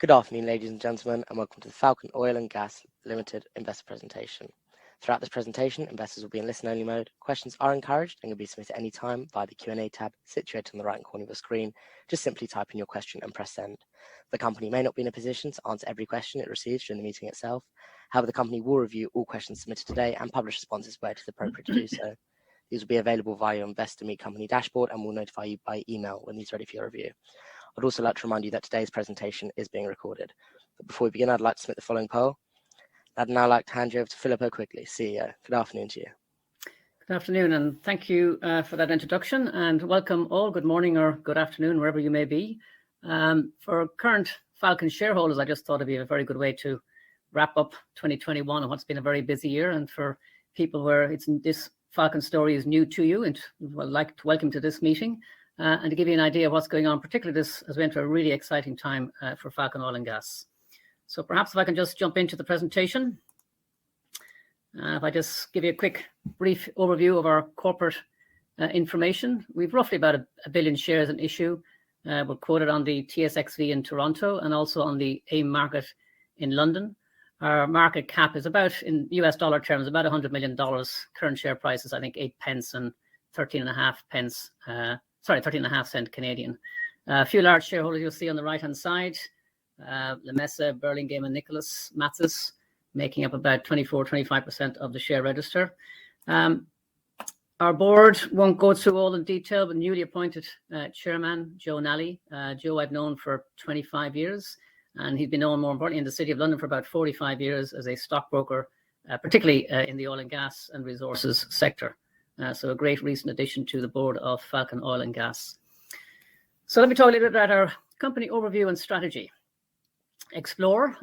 Good afternoon, ladies and gentlemen, and welcome to the Falcon Oil and Gas Limited investor presentation. Throughout this presentation, investors will be in listen-only mode. Questions are encouraged and can be submitted any time via the Q&A tab situated on the right corner of your screen. Just simply type in your question and press send. The company may not be in a position to answer every question it receives during the meeting itself. However, the company will review all questions submitted today and publish responses where it is appropriate to do so. These will be available via your Investor Meet Company dashboard and will notify you by email when these are ready for your review. I'd also like to remind you that today's presentation is being recorded. But before we begin, I'd like to submit the following poll. I'd now like to hand you over to Philippa Quigley, CEO. Good afternoon to you. Good afternoon, and thank you for that introduction, and welcome all. Good morning or good afternoon, wherever you may be. For current Falcon shareholders, I just thought it'd be a very good way to wrap up 2021 and what's been a very busy year. And for people where this Falcon story is new to you, and would like to welcome to this meeting. And to give you an idea of what's going on, particularly this as we enter a really exciting time for Falcon Oil and Gas. So perhaps if I can just jump into the presentation. If I just give you a quick, brief overview of our corporate information. We've roughly about a billion shares in issue. We're quoted on the TSXV in Toronto and also on the AIM market in London. Our market cap is about, in US dollar terms, about $100 million. Current share price is, I think, 8 pence and 13.5 pence. 13.5 cent Canadian. A few large shareholders you'll see on the right-hand side. Lemessa, Burlingame and Nicholas Matzes, making up about 24-25% of the share register. Our board won't go through all in detail, but newly appointed chairman, Joe Nally. Joe I've known for 25 years, and he's been known more importantly in the City of London for about 45 years as a stockbroker, particularly in the oil and gas and resources sector. So a great recent addition to the board of Falcon Oil and Gas. So let me talk a little bit about our company overview and strategy. Explore,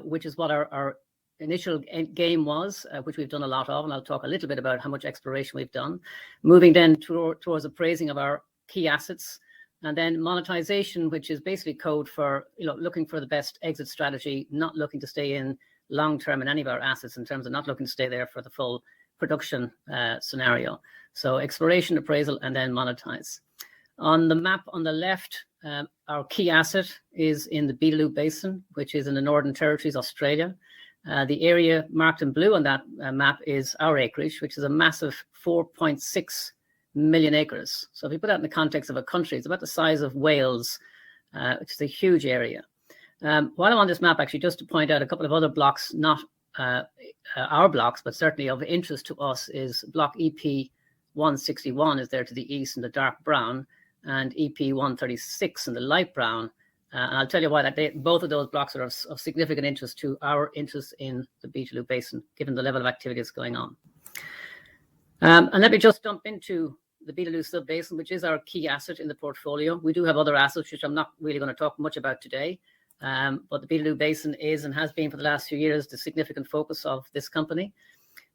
which is what our initial game was, which we've done a lot of, and I'll talk a little bit about how much exploration we've done. Moving then towards appraising of our key assets, and then monetization, which is basically code for looking for the best exit strategy, not looking to stay in long term in any of our assets in terms of not looking to stay there for the full production scenario. So exploration, appraisal, and then monetize. On the map on the left, our key asset is in the Beetaloo Basin, which is in the Northern Territories, Australia. The area marked in blue on that map is our acreage, which is a massive 4.6 million acres. So if you put that in the context of a country, it's about the size of Wales, which is a huge area. While I'm on this map, actually, just to point out a couple of other blocks, not our blocks, but certainly of interest to us, is block EP 161 is there to the east in the dark brown, and EP 136 in the light brown. And I'll tell you why both of those blocks are of significant interest to our interest in the Beetaloo Basin, given the level of activity that's going on. And let me just jump into the Beetaloo Sub-Basin, which is our key asset in the portfolio. We do have other assets, which I'm not really going to talk much about today. But the Beetaloo Basin is and has been for the last few years the significant focus of this company.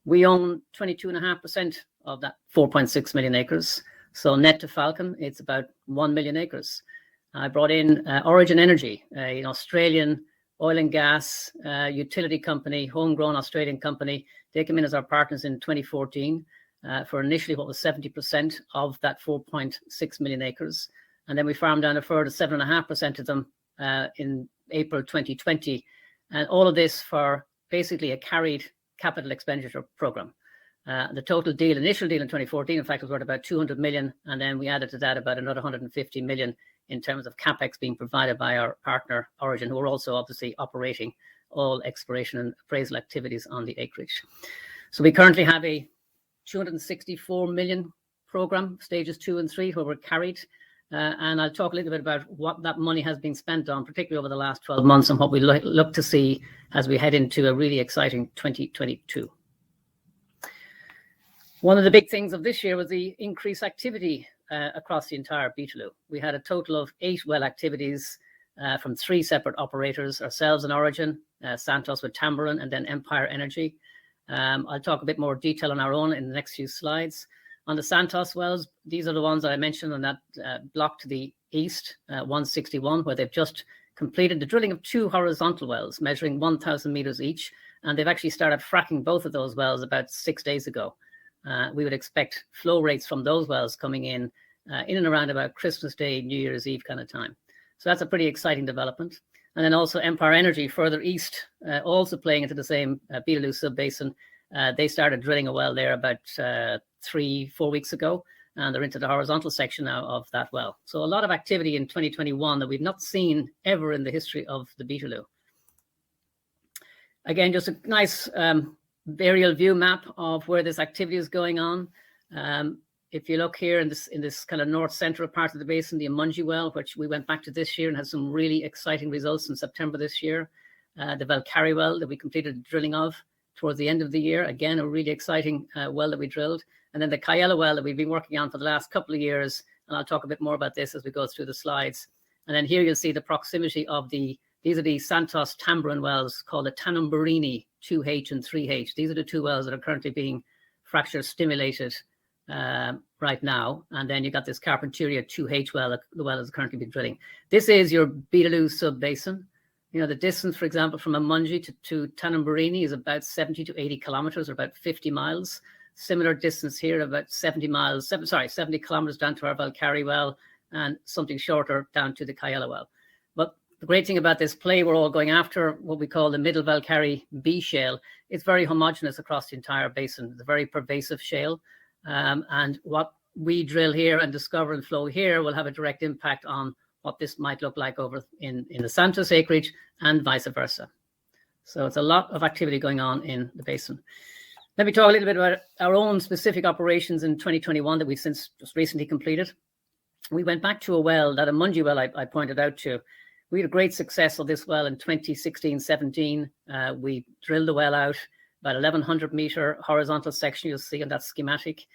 We own 22.5% of that 4.6 million acres. So net to Falcon, it's about 1 million acres. I brought in Origin Energy, an Australian oil and gas utility company, homegrown Australian company. They came in as our partners in 2014 for initially what was 70% of that 4.6 million acres. And then we farmed down a further 7.5% of them in April 2020, and all of this for basically a carried capital expenditure program. The total deal, initial deal in 2014, in fact, was worth about 200 million, and then we added to that about another 150 million in terms of capex being provided by our partner Origin, who are also obviously operating all exploration and appraisal activities on the acreage. So we currently have a 264 million program, stages 2 and 3, where we're carried. And I'll talk a little bit about what that money has been spent on, particularly over the last 12 months, and what we look to see as we head into a really exciting 2022. One of the big things of this year was the increased activity across the entire Beetaloo. We had a total of 8 well activities from 3 separate operators, ourselves and Origin, Santos with Tamboran, and then Empire Energy. I'll talk a bit more detail on our own in the next few slides. On the Santos wells, these are the ones that I mentioned on that block to the east, 161, where they've just completed the drilling of 2 horizontal wells measuring 1,000 meters each. And they've actually started fracking both of those wells about 6 days ago. We would expect flow rates from those wells coming in and around about Christmas Day, New Year's Eve kind of time. So that's a pretty exciting development. And then also Empire Energy further east, also playing into the same Beetaloo sub-basin. They started drilling a well there about 3-4 weeks ago, and they're into the horizontal section now of that well. So a lot of activity in 2021 that we've not seen ever in the history of the Beetaloo. Again, just a nice aerial view map of where this activity is going on. If you look here in this kind of north central part of the basin, the Amungi well, which we went back to this year and had some really exciting results in September this year. The Valkyrie well that we completed the drilling of towards the end of the year. Again, a really exciting well that we drilled. And then the Kayela well that we've been working on for the last couple of years. And I'll talk a bit more about this as we go through the slides. And then here you'll see the proximity of these are the Santos Tamboran wells called the Tanumbirini 2H and 3H. These are the two wells that are currently being fracture stimulated right now. And then you got this Carpentaria 2H well, the well is currently being drilling. This is your Beetaloo sub-basin. You know, the distance, for example, from Amungi to Tanumbirini is about 70 to 80 kilometers, or about 50 miles. Similar distance here, about 70 kilometers down to our Valkyrie well, and something shorter down to the Kayela well. But the great thing about this play, we're all going after what we call the Middle Valkyrie B shale. It's very homogeneous across the entire basin. It's a very pervasive shale. And what we drill here and discover and flow here will have a direct impact on what this might look like over in the Santos acreage and vice versa. So it's a lot of activity going on in the basin. Let me talk a little bit about our own specific operations in 2021 that we've since just recently completed. We went back to a well, that Amungi well I pointed out to. We had a great success of this well in 2016-17. We drilled the well out, about 1,100 meter horizontal section you'll see on that schematic.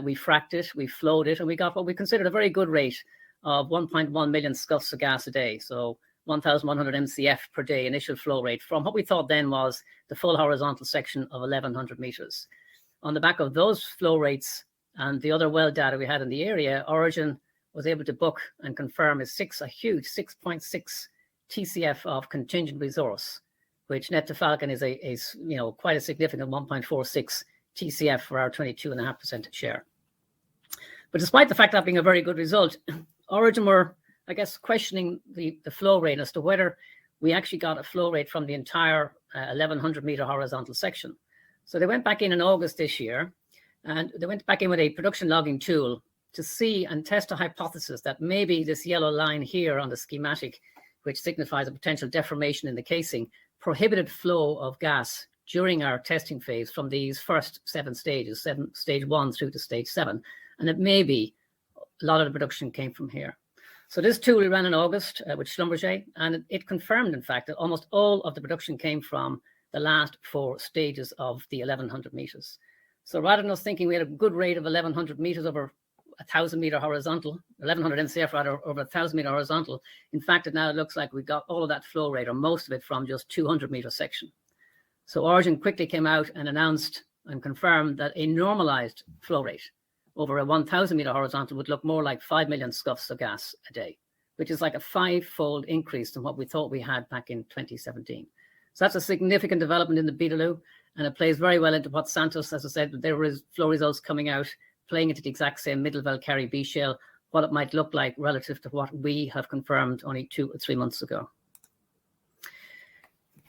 We fracked it, we flowed it, and we got what we considered a very good rate of 1.1 million scuffs of gas a day. So 1,100 MCF per day initial flow rate from what we thought then was the full horizontal section of 1,100 meters. On the back of those flow rates and the other well data we had in the area, Origin was able to book and confirm a huge 6.6 TCF of contingent resource, which net to Falcon is quite a significant 1.46 TCF for our 22.5% share. But despite the fact that being a very good result, Origin were, I guess, questioning the flow rate as to whether we actually got a flow rate from the entire 1,100 meter horizontal section. So they went back in August this year, and they went back in with a production logging tool to see and test a hypothesis that maybe this yellow line here on the schematic, which signifies a potential deformation in the casing, prohibited flow of gas during our testing phase from these first 7 stages, stage 1 through to stage 7. And it may be a lot of the production came from here. So this tool we ran in August with Schlumberger, and it confirmed, in fact, that almost all of the production came from the last 4 stages of the 1,100 meters. So rather than us thinking we had a good rate of 1,100 meters over 1,000 meter horizontal, 1,100 MCF rather over 1,000 meter horizontal, in fact, it now looks like we got all of that flow rate, or most of it, from just 200 meter section. So Origin quickly came out and announced and confirmed that a normalized flow rate over a 1,000 meter horizontal would look more like 5 million scuffs of gas a day, which is like a 5-fold increase than what we thought we had back in 2017. So that's a significant development in the Beetaloo, and it plays very well into what Santos, as I said, there was flow results coming out, playing into the exact same Middle Valkyrie B shale, what it might look like relative to what we have confirmed only 2 or 3 months ago.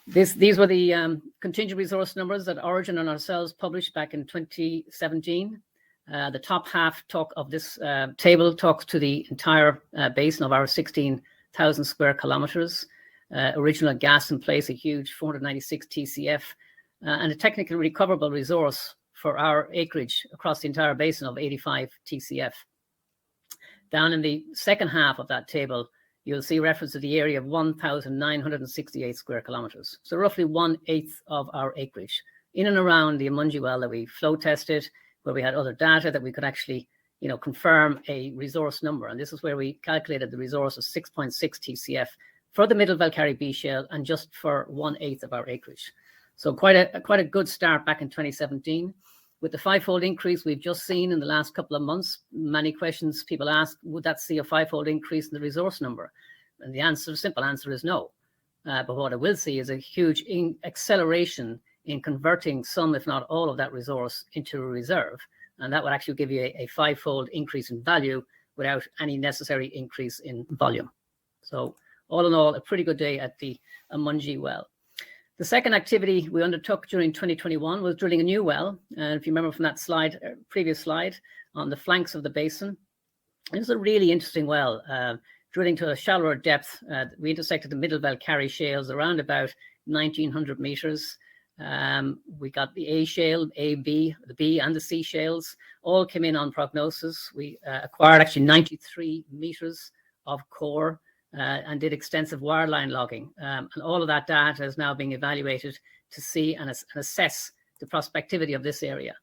These were the contingent resource numbers that Origin and ourselves published back in 2017. The top half of this table talks to the entire basin of our 16,000 square kilometers. Original gas in place, a huge 496 TCF, and a technically recoverable resource for our acreage across the entire basin of 85 TCF. Down in the second half of that table, you'll see reference to the area of 1,968 square kilometers. So roughly 1/8 of our acreage in and around the Amungi well that we flow tested, where we had other data that we could actually, confirm a resource number. And this is where we calculated the resource of 6.6 TCF for the Middle Valkyrie B shale and just for 1/8 of our acreage. So quite a good start back in 2017. With the 5-fold increase we've just seen in the last couple of months, many questions people ask, would that see a 5-fold increase in the resource number? And the simple answer is no. But what it will see is a huge acceleration in converting some, if not all, of that resource into a reserve. And that would actually give you a 5-fold increase in value without any necessary increase in volume. So all in all, a pretty good day at the Amungi well. The second activity we undertook during 2021 was drilling a new well. And if you remember from that slide, previous slide, on the flanks of the basin, it was a really interesting well, drilling to a shallower depth. We intersected the Middle Valkyrie shales around about 1,900 meters. We got the A shale, A, B, the B and the C shales, all came in on prognosis. We acquired actually 93 meters of core and did extensive wireline logging. And all of that data is now being evaluated to see and assess the prospectivity of this area.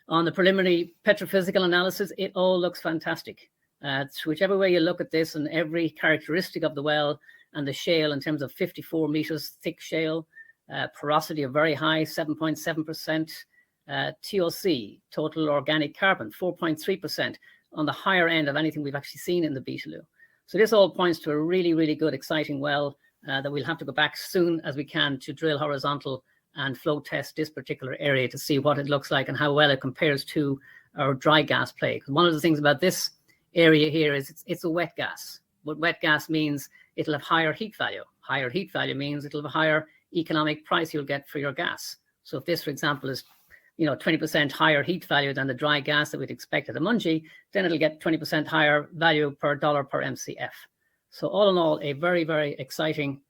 On the preliminary petrophysical analysis, it all looks fantastic. Whichever way you look at this, and every characteristic of the well and the shale in terms of 54 meters thick shale, porosity of very high, 7.7%, TOC, total organic carbon, 4.3%, on the higher end of anything we've actually seen in the Beetaloo. So this all points to a really, really good, exciting well that we'll have to go back soon as we can to drill horizontal and flow test this particular area to see what it looks like and how well it compares to our dry gas play. Because one of the things about this area here is it's a wet gas. What wet gas means, it'll have higher heat value. Higher heat value means it'll have a higher economic price you'll get for your gas. So if this, for example, is 20% higher heat value than the dry gas that we'd expect at Amungi, then it'll get 20% higher value per dollar per MCF. So all in all, a very, very exciting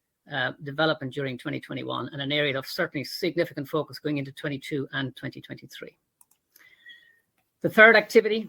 development during 2021 and an area of certainly significant focus going into 22 and 2023. The third activity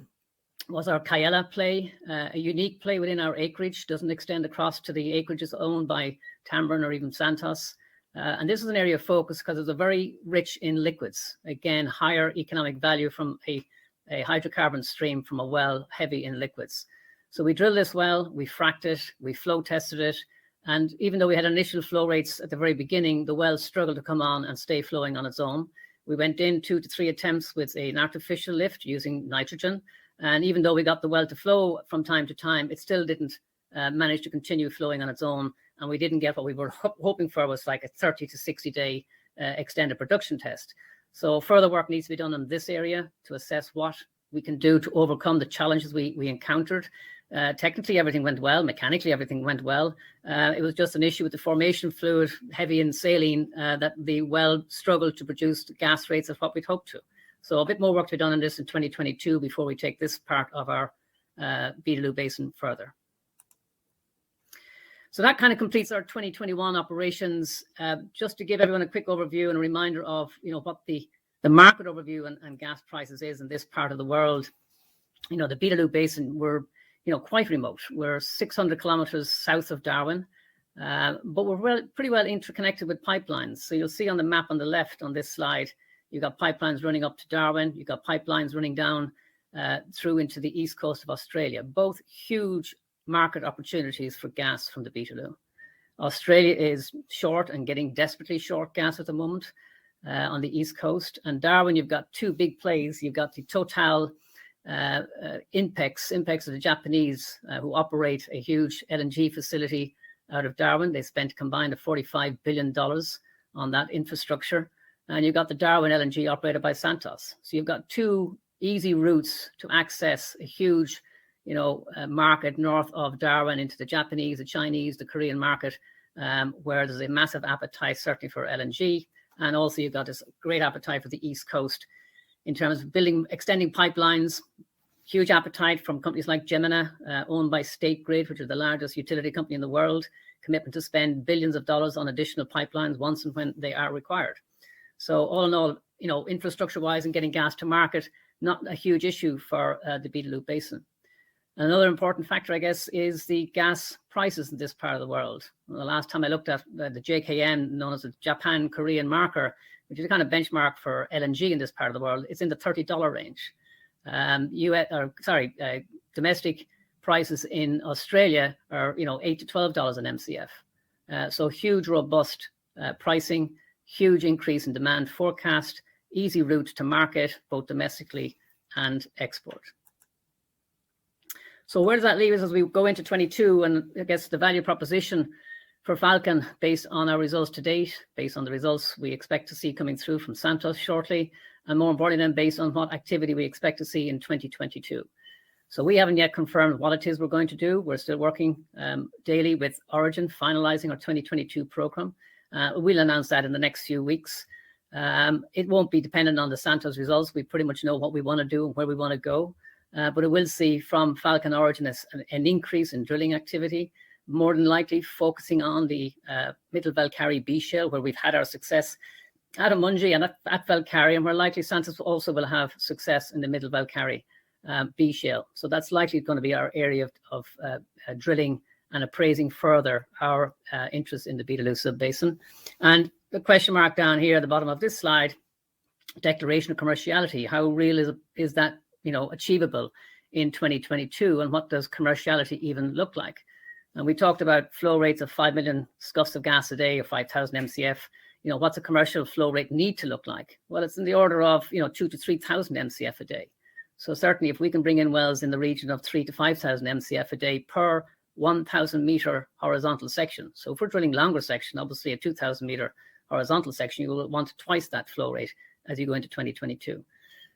was our Kayela play, a unique play within our acreage, doesn't extend across to the acreages owned by Tambourine or even Santos. And this is an area of focus because it's a very rich in liquids. Again, higher economic value from a hydrocarbon stream from a well heavy in liquids. So we drilled this well, we fracked it, we flow tested it. And even though we had initial flow rates at the very beginning, the well struggled to come on and stay flowing on its own. We went in 2 to 3 attempts with an artificial lift using nitrogen. And even though we got the well to flow from time to time, it still didn't manage to continue flowing on its own. And we didn't get what we were hoping for, was like a 30 to 60 day extended production test. So further work needs to be done in this area to assess what we can do to overcome the challenges we encountered. Technically, everything went well. Mechanically, everything went well. It was just an issue with the formation fluid, heavy in saline, that the well struggled to produce gas rates of what we'd hoped to. So a bit more work to be done on this in 2022 before we take this part of our Beetaloo Basin further. So that kind of completes our 2021 operations. Just to give everyone a quick overview and a reminder of what the market overview and gas prices is in this part of the world. The Beetaloo Basin, we're quite remote. We're 600 kilometers south of Darwin, but we're pretty well interconnected with pipelines. So you'll see on the map on the left on this slide, you've got pipelines running up to Darwin. You've got pipelines running down through into the east coast of Australia, both huge market opportunities for gas from the Beetaloo. Australia is short and getting desperately short gas at the moment on the east coast. And Darwin, you've got 2 big plays. You've got the Total Inpex are the Japanese who operate a huge LNG facility out of Darwin. They spent combined $45 billion on that infrastructure. And you've got the Darwin LNG operated by Santos. So you've got 2 easy routes to access a huge market north of Darwin into the Japanese, the Chinese, the Korean market, where there's a massive appetite certainly for LNG. And also you've got this great appetite for the East Coast in terms of extending pipelines, huge appetite from companies like Gemini, owned by State Grid, which is the largest utility company in the world, commitment to spend billions of dollars on additional pipelines once and when they are required. So all in all, infrastructure-wise and getting gas to market, not a huge issue for the Beetaloo Basin. Another important factor, I guess, is the gas prices in this part of the world. Well, the last time I looked at the JKM, known as the Japan-Korean marker, which is a kind of benchmark for LNG in this part of the world, it's in the $30 range. Domestic prices in Australia are, $8 to $12 an MCF. So huge, robust pricing, huge increase in demand forecast, easy route to market, both domestically and export. So where does that leave us as we go into 22? And I guess the value proposition for Falcon, based on our results to date, based on the results we expect to see coming through from Santos shortly, and more importantly, then based on what activity we expect to see in 2022. So we haven't yet confirmed what it is we're going to do. We're still working daily with Origin, finalising our 2022 programme. We'll announce that in the next few weeks. It won't be dependent on the Santos results. We pretty much know what we want to do and where we want to go. But it will see from Falcon Origin an increase in drilling activity, more than likely focusing on the Middle Valkyrie B shale, where we've had our success at Amungi and at Valkyrie, and where likely Santos also will have success in the Middle Valkyrie B shale. So that's likely going to be our area of drilling and appraising further our interest in the Beetaloo Sub-Basin. And the question mark down here at the bottom of this slide, declaration of commerciality. How real is that, achievable in 2022, and what does commerciality even look like? And we talked about flow rates of 5 million scuffs of gas a day or 5,000 MCF. What's a commercial flow rate need to look like? Well, it's in the order of 2,000 to 3,000 MCF a day. So certainly, if we can bring in wells in the region of 3,000 to 5,000 MCF a day per 1,000 meter horizontal section. So if we're drilling longer section, obviously a 2,000 meter horizontal section, you will want twice that flow rate as you go into 2022.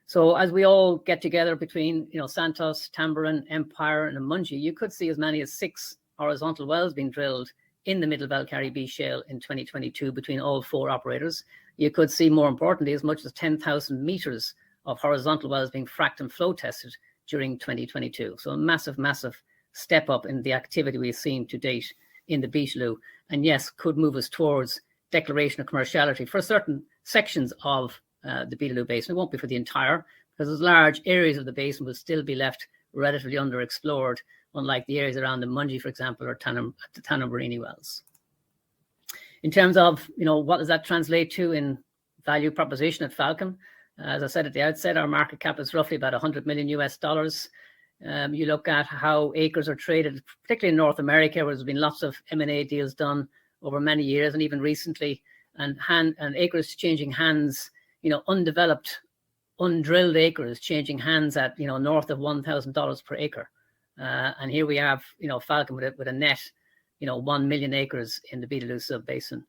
So as we all get together between Santos, Tamboran, Empire, and Amungi, you could see as many as 6 horizontal wells being drilled in the Middle Valkyrie B shale in 2022 between all 4 operators. You could see, more importantly, as much as 10,000 meters of horizontal wells being fracked and flow tested during 2022. So a massive, massive step up in the activity we've seen to date in the Beetaloo, and yes, could move us towards declaration of commerciality for certain sections of the Beetaloo Basin. It won't be for the entire, because those large areas of the basin will still be left relatively underexplored, unlike the areas around the Amungi, for example, or the Tanumbirini wells. In terms of, what does that translate to in value proposition at Falcon? As I said at the outset, our market cap is roughly about $100 million US. You look at how acres are traded, particularly in North America, where there's been lots of M&A deals done over many years, and even recently, and acres changing hands, undeveloped, undrilled acres changing hands at north of $1,000 per acre. And here we have Falcon with a net 1 million acres in the Beetaloo Sub-Basin.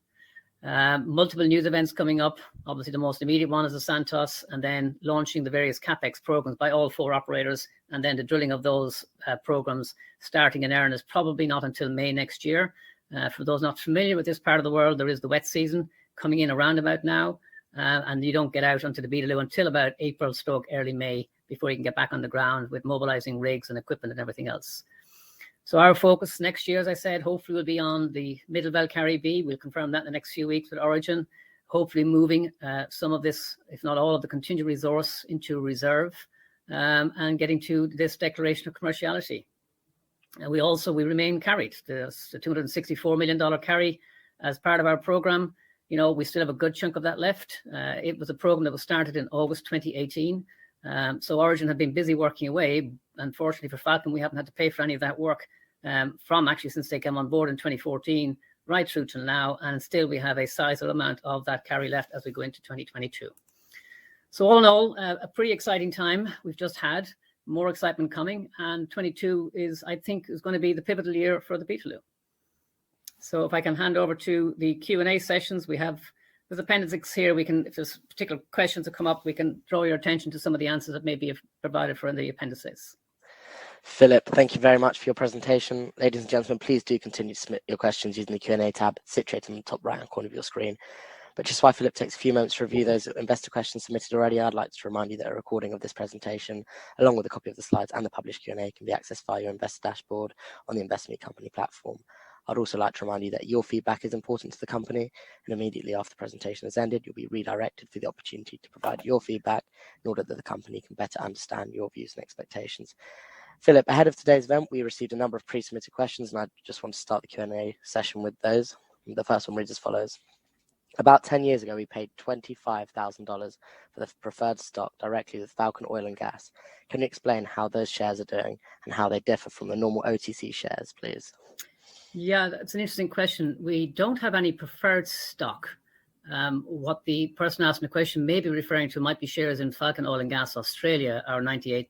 Multiple news events coming up. Obviously, the most immediate one is the Santos, and then launching the various CapEx programs by all 4 operators, and then the drilling of those programs starting in earnest, probably not until May next year. For those not familiar with this part of the world, there is the wet season coming in around about now, and you don't get out onto the Beetaloo until about April/early May before you can get back on the ground with mobilizing rigs and equipment and everything else. So our focus next year, as I said, hopefully will be on the Middle Valkyrie B. We'll confirm that in the next few weeks with Origin, hopefully moving some of this, if not all of the contingent resource, into reserve, and getting to this declaration of commerciality. And we remain carried. The $264 million carry as part of our program. We still have a good chunk of that left. It was a program that was started in August 2018. So Origin have been busy working away. Unfortunately for Falcon, we haven't had to pay for any of that work since they came on board in 2014, right through till now. And still we have a sizable amount of that carry left as we go into 2022. So all in all, a pretty exciting time we've just had. More excitement coming, and 22 is going to be the pivotal year for the Beetaloo. So if I can hand over to the Q&A sessions, there's appendix here. If there's particular questions that come up, we can draw your attention to some of the answers that may be provided for in the appendices. Philip, thank you very much for your presentation. Ladies and gentlemen, please do continue to submit your questions using the Q&A tab situated in the top right-hand corner of your screen. But just while Philip takes a few moments to review those investor questions submitted already, I'd like to remind you that a recording of this presentation, along with a copy of the slides and the published Q&A, can be accessed via your investor dashboard on the Investor Meet Company platform. I'd also like to remind you that your feedback is important to the company, and immediately after the presentation has ended, you'll be redirected for the opportunity to provide your feedback in order that the company can better understand your views and expectations. Philip, ahead of today's event, we received a number of pre-submitted questions, and I just want to start the Q&A session with those. The first one reads as follows. About 10 years ago, we paid $25,000 for the preferred stock directly with Falcon Oil and Gas. Can you explain how those shares are doing and how they differ from the normal OTC shares, please? Yeah, that's an interesting question. We don't have any preferred stock. What the person asking the question may be referring to might be shares in Falcon Oil and Gas Australia, our 98%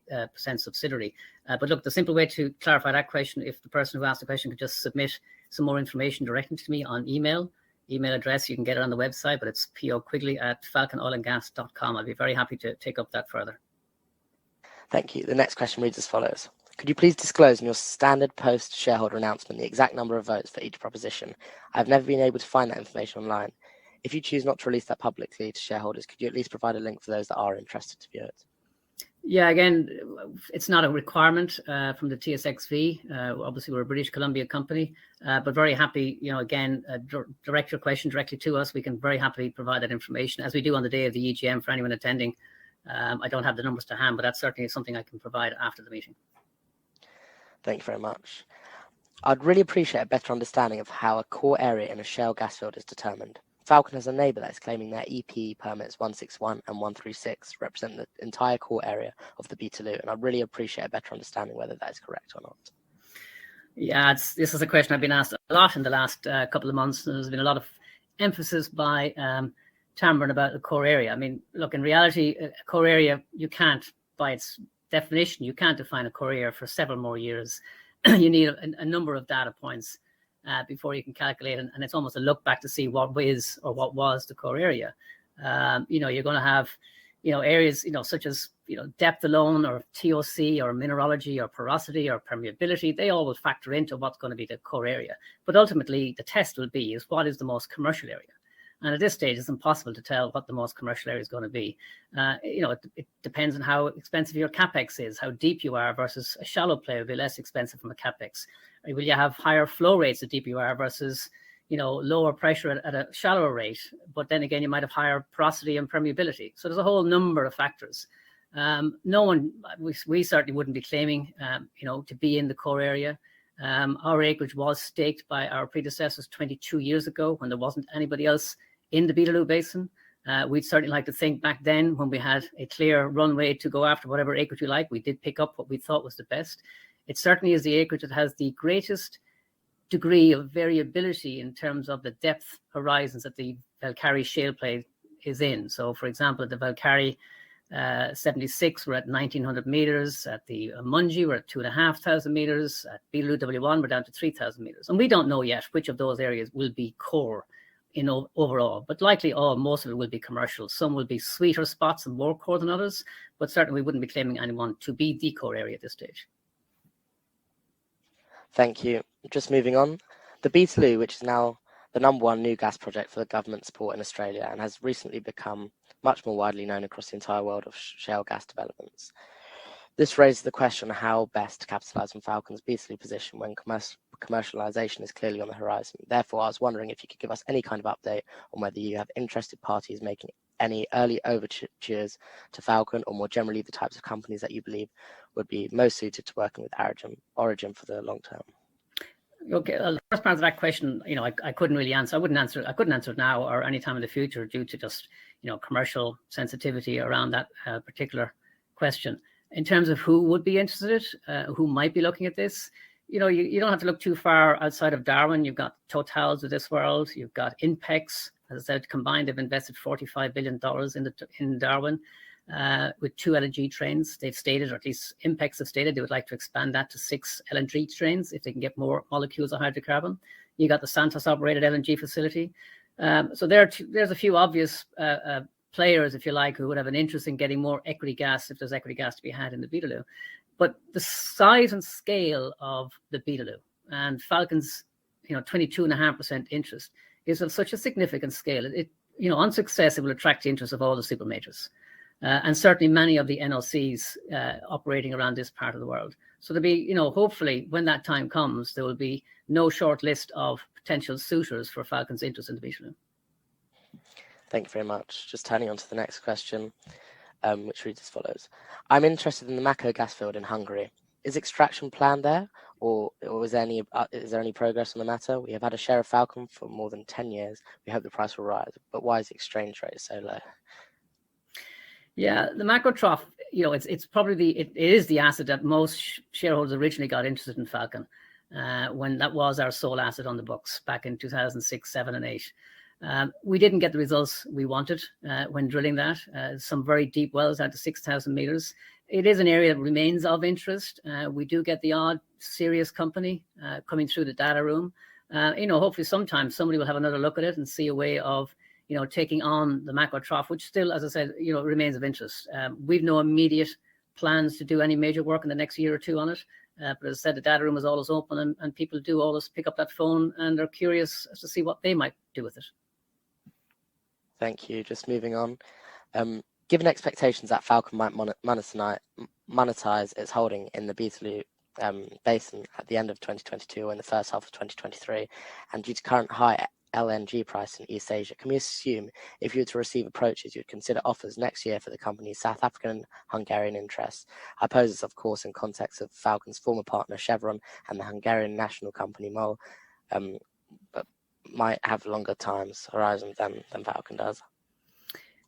subsidiary. But look, the simple way to clarify that question, if the person who asked the question could just submit some more information directly to me on email address, you can get it on the website, but it's poquigley@falconoilandgas.com. I'd be very happy to take up that further. Thank you. The next question reads as follows. Could you please disclose in your standard post shareholder announcement the exact number of votes for each proposition? I've never been able to find that information online. If you choose not to release that publicly to shareholders, could you at least provide a link for those that are interested to view it? Yeah, again, it's not a requirement from the TSXV. Obviously, we're a British Columbia company, but very happy, again, direct your question directly to us. We can very happily provide that information, as we do on the day of the EGM for anyone attending. I don't have the numbers to hand, but that's certainly something I can provide after the meeting. Thank you very much. I'd really appreciate a better understanding of how a core area in a shale gas field is determined. Falcon has a neighbour that is claiming their EP permits 161 and 136 represent the entire core area of the Beetaloo, and I'd really appreciate a better understanding whether that is correct or not. Yeah, this is a question I've been asked a lot in the last couple of months. There's been a lot of emphasis by Tamburn about the core area. I mean, look, in reality, a core area, you can't, by its definition, you can't define a core area for several more years. You need a number of data points before you can calculate, and it's almost a look back to see what is or what was the core area. You're going to have, areas, such as, depth alone or TOC or mineralogy or porosity or permeability. They all will factor into what's going to be the core area. But ultimately, the test will be is what is the most commercial area. And at this stage, it's impossible to tell what the most commercial area is going to be. It depends on how expensive your capex is, how deep you are versus a shallow play will be less expensive from a capex. Will you have higher flow rates the deeper you are versus, lower pressure at a shallower rate? But then again, you might have higher porosity and permeability. So there's a whole number of factors. We certainly wouldn't be claiming, to be in the core area. Our acreage was staked by our predecessors 22 years ago when there wasn't anybody else in the Beetaloo Basin. We'd certainly like to think back then when we had a clear runway to go after whatever acreage we like, we did pick up what we thought was the best. It certainly is the acreage that has the greatest degree of variability in terms of the depth horizons that the Valkyrie shale play is in. So, for example, at the Valkyrie 76, we're at 1,900 meters. At the Mungie, we're at 2,500 meters. At Beetaloo W1, we're down to 3,000 meters. And we don't know yet which of those areas will be core overall, but likely most of it will be commercial. Some will be sweeter spots and more core than others, but certainly we wouldn't be claiming anyone to be the core area at this stage. Thank you. Just moving on, the Beetaloo, which is now the #1 new gas project for the government support in Australia and has recently become much more widely known across the entire world of shale gas developments. This raises the question on how best to capitalise on Falcon's Beetaloo position when commercialisation is clearly on the horizon. Therefore, I was wondering if you could give us any kind of update on whether you have interested parties making any early overtures to Falcon, or more generally the types of companies that you believe would be most suited to working with Origin for the long term. Okay, the first part of that question, I couldn't really answer. I couldn't answer it now or any time in the future due to just, commercial sensitivity around that particular question. In terms of who would be interested, who might be looking at this, you don't have to look too far outside of Darwin. You've got Totals of this world. You've got Inpex. As I said, combined, they've invested $45 billion in Darwin with 2 LNG trains. They've stated, or at least Inpex have stated, they would like to expand that to 6 LNG trains if they can get more molecules of hydrocarbon. You got the Santos-operated LNG facility. So there's a few obvious players, if you like, who would have an interest in getting more equity gas if there's equity gas to be had in the Beetaloo. But the size and scale of the Beetaloo and Falcon's, 22.5% interest is of such a significant scale. On success, it will attract the interest of all the super majors. And certainly many of the NOCs operating around this part of the world. So there'll be, hopefully when that time comes, there will be no short list of potential suitors for Falcon's interest in the Beetaloo. Thank you very much. Just turning on to the next question, which reads as follows. I'm interested in the Mako gas field in Hungary. Is extraction planned there, or is there any progress on the matter? We have had a share of Falcon for more than 10 years. We hope the price will rise, but why is the exchange rate so low? Yeah, the Mako trough, it's probably it is the asset that most shareholders originally got interested in Falcon when that was our sole asset on the books back in 2006, 7 and 8. We didn't get the results we wanted when drilling that. Some very deep wells out to 6,000 meters. It is an area that remains of interest. We do get the odd serious company coming through the data room. Hopefully sometime somebody will have another look at it and see a way of, taking on the Mako trough, which still, as I said, remains of interest. We've no immediate plans to do any major work in the next year or two on it. But as I said, the data room is always open, and people do always pick up that phone and are curious as to see what they might do with it. Thank you. Just moving on. Given expectations that Falcon might monetize its holding in the Beetaloo Basin at the end of 2022 or in the first half of 2023, and due to current high LNG price in East Asia, can we assume if you were to receive approaches, you'd consider offers next year for the company's South African and Hungarian interests? I pose this, of course, in context of Falcon's former partner Chevron and the Hungarian national company MOL, but might have longer times horizon than Falcon does.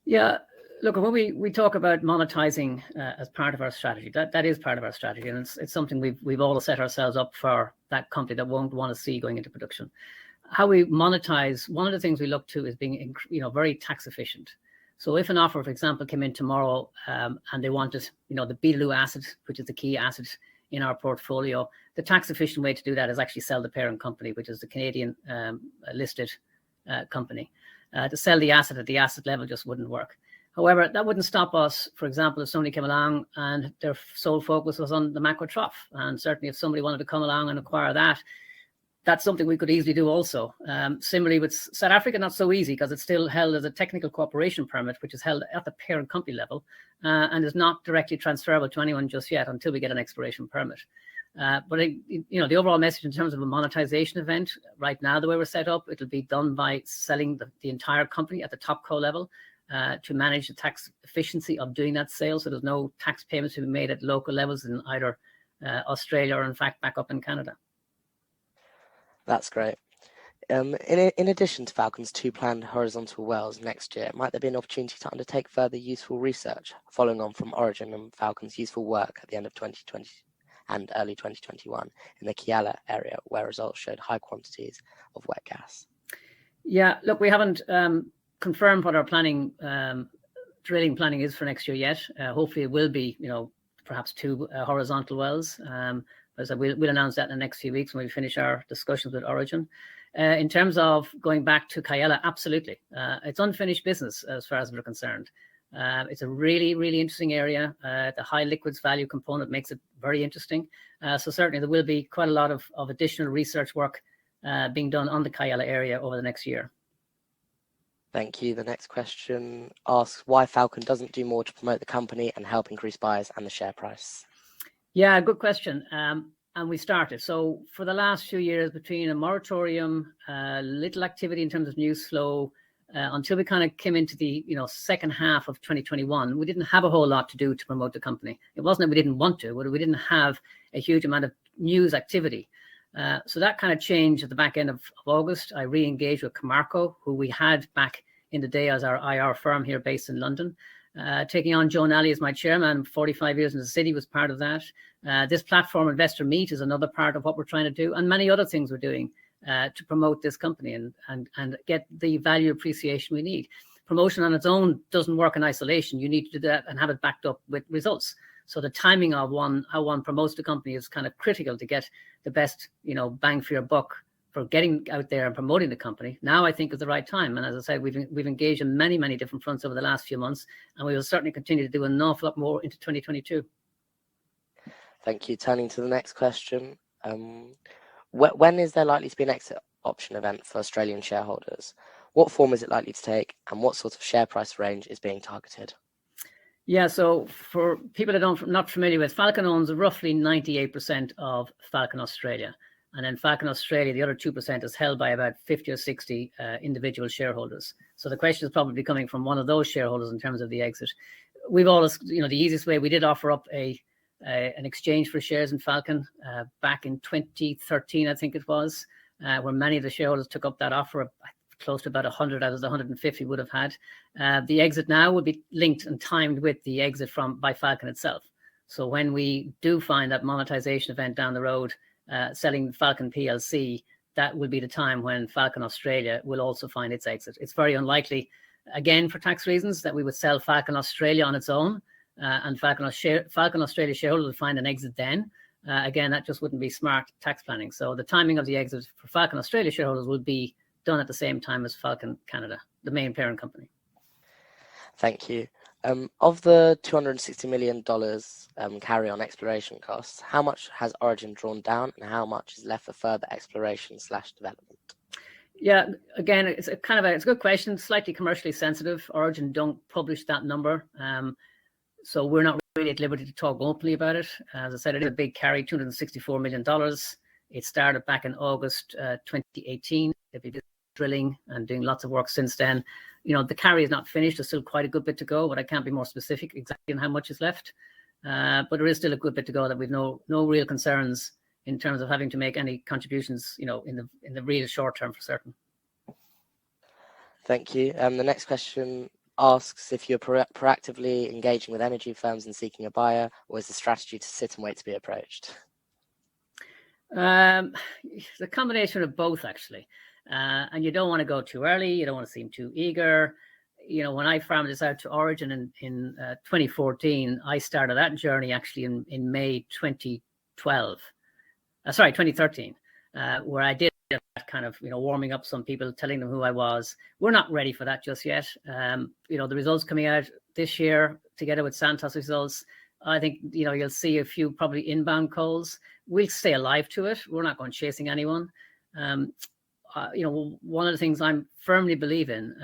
Yeah, look, when we talk about monetizing as part of our strategy, that is part of our strategy, and it's something we've all set ourselves up for that company that won't want to see going into production. How we monetize, one of the things we look to is being, very tax efficient. So if an offer, for example, came in tomorrow and they wanted, the Beetaloo asset, which is the key asset in our portfolio, the tax efficient way to do that is actually sell the parent company, which is the Canadian listed company. To sell the asset at the asset level just wouldn't work. However, that wouldn't stop us, for example, if somebody came along and their sole focus was on the macro trough. And certainly if somebody wanted to come along and acquire that, that's something we could easily do also. Similarly with South Africa, not so easy because it's still held as a technical cooperation permit, which is held at the parent company level and is not directly transferable to anyone just yet until we get an exploration permit. But the overall message in terms of a monetization event right now, the way we're set up, it'll be done by selling the entire company at the top co level to manage the tax efficiency of doing that sale. So there's no tax payments to be made at local levels in either Australia or in fact back up in Canada. That's great. In addition to Falcon's 2 planned horizontal wells next year, might there be an opportunity to undertake further useful research following on from Origin and Falcon's useful work at the end of 2020 and early 2021 in the Kiala area, where results showed high quantities of wet gas? Yeah, look, we haven't confirmed what our drilling planning is for next year yet. Hopefully it will be, perhaps 2 horizontal wells. As we'll announce that in the next few weeks when we finish our discussions with Origin. In terms of going back to Kiala, absolutely. It's unfinished business as far as we're concerned. It's a really, really interesting area. The high liquids value component makes it very interesting. So certainly there will be quite a lot of additional research work being done on the Kiala area over the next year. Thank you. The next question asks why Falcon doesn't do more to promote the company and help increase buyers and the share price. Yeah, good question. And we started. So for the last few years, between a moratorium, little activity in terms of news flow, until we kind of came into the second half of 2021, we didn't have a whole lot to do to promote the company. It wasn't that we didn't want to, but we didn't have a huge amount of news activity. So that kind of changed at the back end of August. I re-engaged with Camarco, who we had back in the day as our IR firm here based in London. Taking on Joan Alley as my chairman, 45 years in the city was part of that. This platform Investor Meet is another part of what we're trying to do, and many other things we're doing to promote this company and get the value appreciation we need. Promotion on its own doesn't work in isolation. You need to do that and have it backed up with results. So the timing of how one promotes the company is kind of critical to get the best, bang for your buck for getting out there and promoting the company. Now I think is the right time. And as I said, we've engaged in many, many different fronts over the last few months, and we will certainly continue to do an awful lot more into 2022. Thank you. Turning to the next question. When is there likely to be an exit option event for Australian shareholders? What form is it likely to take, and what sort of share price range is being targeted? Yeah, so for people that are not familiar with, Falcon owns roughly 98% of Falcon Australia. And then Falcon Australia, the other 2% is held by about 50 or 60 individual shareholders. So the question is probably coming from one of those shareholders in terms of the exit. We've always, the easiest way, we did offer up an exchange for shares in Falcon back in 2013, I think it was, where many of the shareholders took up that offer. Close to about 100 out of the 150 would have had. The exit now would be linked and timed with the exit by Falcon itself. So when we do find that monetization event down the road, selling Falcon PLC, that will be the time when Falcon Australia will also find its exit. It's very unlikely, again, for tax reasons, that we would sell Falcon Australia on its own and Falcon Australia shareholders would find an exit then. Again, that just wouldn't be smart tax planning. So the timing of the exit for Falcon Australia shareholders would be done at the same time as Falcon Canada, the main parent company. Thank you. Of the $260 million carry on exploration costs, how much has Origin drawn down and how much is left for further exploration/development? Yeah, again, it's a good question, slightly commercially sensitive. Origin don't publish that number. So we're not really at liberty to talk openly about it. As I said, it is a big carry, $264 million. It started back in August 2018. They've been drilling and doing lots of work since then. The carry is not finished. There's still quite a good bit to go, but I can't be more specific exactly on how much is left. But there is still a good bit to go that we've no real concerns in terms of having to make any contributions, in the real short term for certain. Thank you. The next question asks if you're proactively engaging with energy firms and seeking a buyer, or is the strategy to sit and wait to be approached? It's a combination of both, actually. And you don't want to go too early. You don't want to seem too eager. When I farmed this out to Origin in 2014, I started that journey actually in May 2013, where I did that kind of, warming up some people, telling them who I was. We're not ready for that just yet. The results coming out this year, together with Santos results, I think, you'll see a few probably inbound calls. We'll stay alive to it. We're not going chasing anyone. One of the things I'm firmly believe in,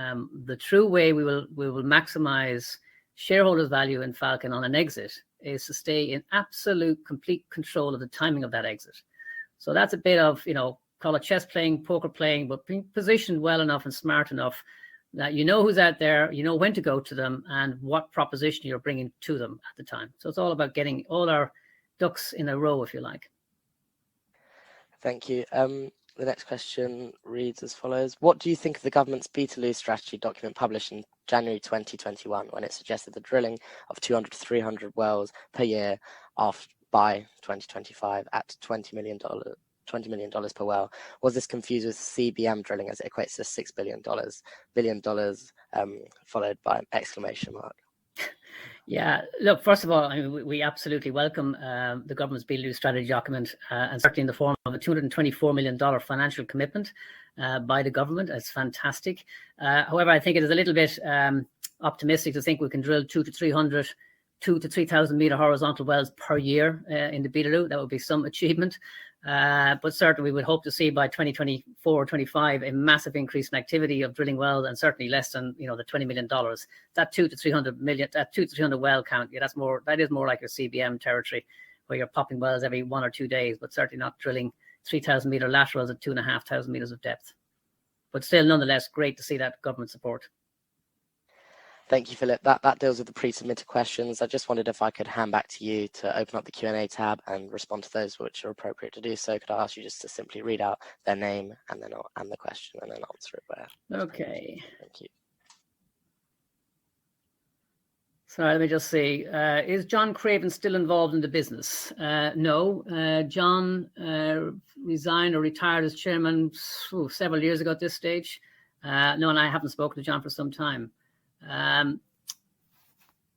the true way we will maximize shareholders' value in Falcon on an exit is to stay in absolute, complete control of the timing of that exit. So that's a bit of, call it chess playing, poker playing, but being positioned well enough and smart enough that you know who's out there, you know when to go to them and what proposition you're bringing to them at the time. So it's all about getting all our ducks in a row, if you like. Thank you. The next question reads as follows. What do you think of the government's Beetaloo strategy document published in January 2021 when it suggested the drilling of 200 to 300 wells per year by 2025 at $20 million per well? Was this confused with CBM drilling as it equates to $6 billion followed by an exclamation mark? Yeah, look, first of all, we absolutely welcome the government's Beetaloo strategy document, and certainly in the form of a $224 million financial commitment by the government. It's fantastic. However, I think it is a little bit optimistic to think we can drill 2 to 3,000 meter horizontal wells per year in the Beetaloo. That would be some achievement. But certainly we would hope to see by 2024 or 25 a massive increase in activity of drilling wells, and certainly less than the $20 million. That 2 to 300 million, that 2 to 300 well count, that is more like your CBM territory, where you're popping wells every 1 or 2 days, but certainly not drilling 3,000 meter laterals at 2,500 meters of depth. But still, nonetheless, great to see that government support. Thank you, Philip. That deals with the pre-submitted questions. I just wondered if I could hand back to you to open up the Q&A tab and respond to those which are appropriate to do so. Could I ask you just to simply read out their name and the question and then answer it where? Okay. Thank you. Sorry, let me just see. Is John Craven still involved in the business? No. John resigned or retired as chairman several years ago at this stage. No, and I haven't spoken to John for some time.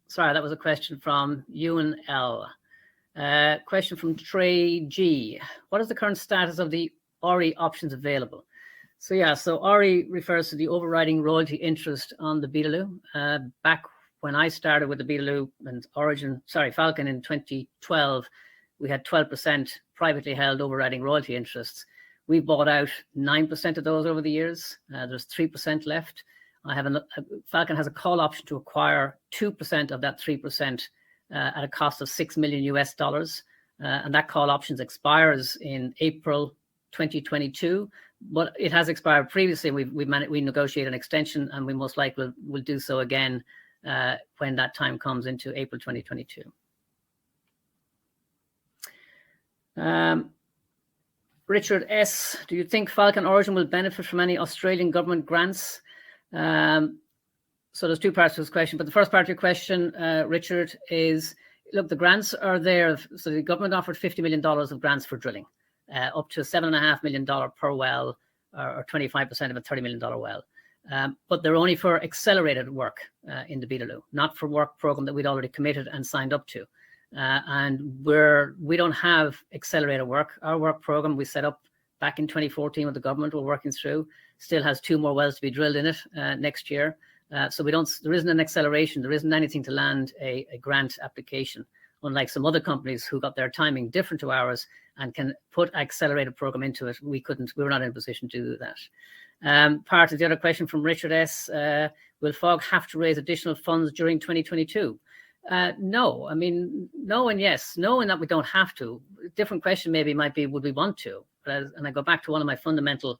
Sorry, that was a question from Ewan L. Question from Trey G. What is the current status of the RE options available? So RE refers to the overriding royalty interest on the Beetaloo. Back when I started with the Beetaloo and Falcon in 2012, we had 12% privately held overriding royalty interests. We bought out 9% of those over the years. There's 3% left. Falcon has a call option to acquire 2% of that 3% at a cost of $6 million US, and that call option expires in April 2022. But it has expired previously. We negotiate an extension, and we most likely will do so again when that time comes into April 2022. Richard S. Do you think Falcon Origin will benefit from any Australian government grants? So there's two parts to this question, but the first part of your question, Richard, is, look, the grants are there. So the government offered $50 million of grants for drilling, up to $7.5 million per well, or 25% of a $30 million well. But they're only for accelerated work in the Beetaloo, not for work program that we'd already committed and signed up to. And we don't have accelerated work. Our work program we set up back in 2014 with the government we're working through still has 2 more wells to be drilled in it next year. So there isn't an acceleration, there isn't anything to land a grant application, unlike some other companies who got their timing different to ours and can put an accelerated program into it. We were not in a position to do that. Part of the other question from Richard S. Will FOG have to raise additional funds during 2022? No, I mean, no and yes. No in that we don't have to. Different question maybe might be, would we want to? And I go back to one of my fundamental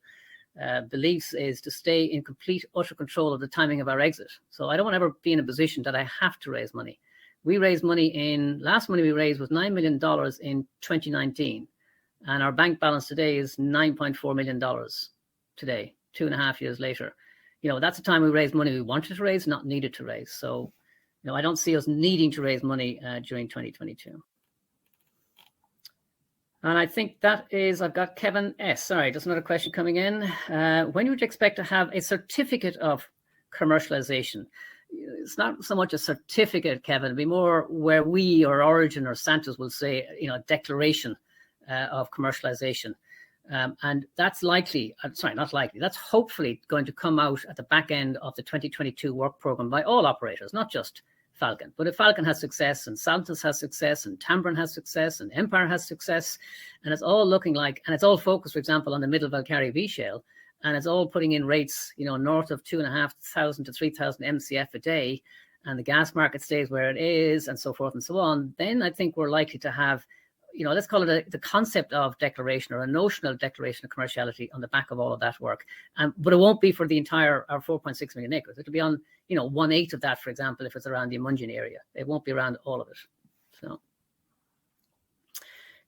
beliefs is to stay in complete, utter control of the timing of our exit. So I don't want to ever be in a position that I have to raise money. We raised money last money we raised was $9 million in 2019. And our bank balance today is $9.4 million today, 2.5 years later. That's the time we raised money we wanted to raise, not needed to raise. So, I don't see us needing to raise money during 2022. And I think I've got Kevin S. Sorry, just another question coming in. When would you expect to have a certificate of commercialization? It's not so much a certificate, Kevin. It'd be more where we or Origin or Santos will say, a declaration of commercialization. And that's that's hopefully going to come out at the back end of the 2022 work program by all operators, not just FALCON. But if FALCON has success and Santos has success and Tambourine has success and Empire has success, and it's all looking like, and it's all focused, for example, on the middle Valkyrie V shale, and it's all putting in rates, north of 2,500 to 3,000 MCF a day, and the gas market stays where it is, and so forth and so on, then I think we're likely to have, let's call it the concept of declaration or a notional declaration of commerciality on the back of all of that work. But it won't be for the entire, our 4.6 million acres. It'll be on, 1/8 of that, for example, if it's around the Amungian area. It won't be around all of it. So,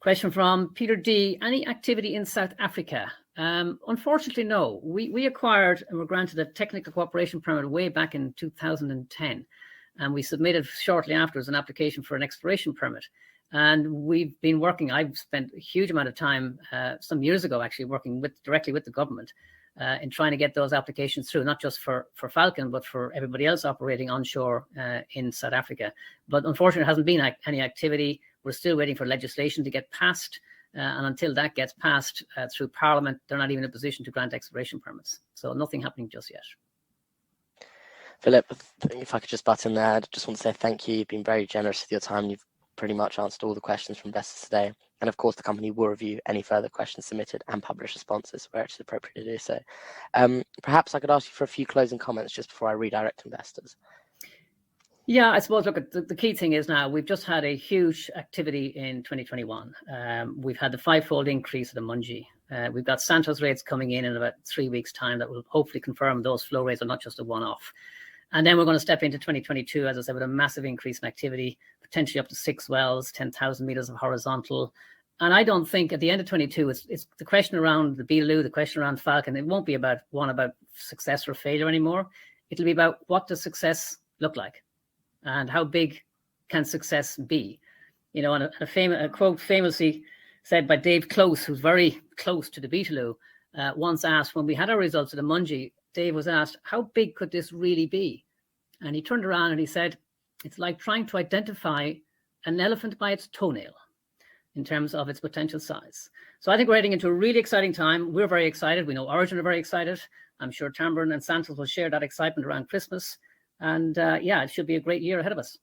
question from Peter D. Any activity in South Africa? Unfortunately, no. We acquired and were granted a technical cooperation permit way back in 2010. And we submitted shortly afterwards an application for an exploration permit. And we've been working, I've spent a huge amount of time, some years ago, actually, working directly with the government in trying to get those applications through, not just for FALCON, but for everybody else operating onshore in South Africa. But unfortunately, there hasn't been any activity. We're still waiting for legislation to get passed. And until that gets passed through Parliament, they're not even in a position to grant exploration permits. So nothing happening just yet. Philip, if I could just butt in there, I just want to say thank you. You've been very generous with your time. You've pretty much answered all the questions from investors today. And of course, the company will review any further questions submitted and publish responses where it is appropriate to do so. Perhaps I could ask you for a few closing comments just before I redirect investors. Yeah, I suppose, look, the key thing is now we've just had a huge activity in 2021. We've had the 5-fold increase at Amungi. We've got Santos rates coming in about 3 weeks' time that will hopefully confirm those flow rates are not just a one-off. And then we're going to step into 2022, as I said, with a massive increase in activity, potentially up to 6 wells, 10,000 meters of horizontal. And I don't think at the end of 22, it's the question around the Beetaloo, the question around FALCON. It won't be about success or failure anymore. It'll be about what does success look like and how big can success be. And a quote famously said by Dave Close, who's very close to the Beetaloo, once asked, when we had our results at Amungi, Dave was asked, how big could this really be? And he turned around and he said, it's like trying to identify an elephant by its toenail in terms of its potential size. So I think we're heading into a really exciting time. We're very excited. We know Origin are very excited. I'm sure Tambourine and Santos will share that excitement around Christmas. And it should be a great year ahead of us.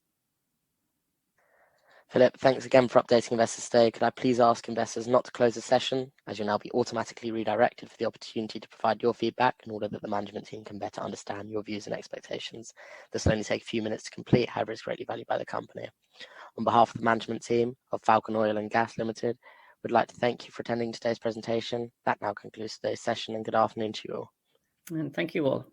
Philip, thanks again for updating investors today. Could I please ask investors not to close the session, as you'll now be automatically redirected for the opportunity to provide your feedback in order that the management team can better understand your views and expectations. This will only take a few minutes to complete, however, is greatly valued by the company. On behalf of the management team of FALCON Oil and Gas Limited, we'd like to thank you for attending today's presentation. That now concludes today's session, and good afternoon to you all. And thank you all.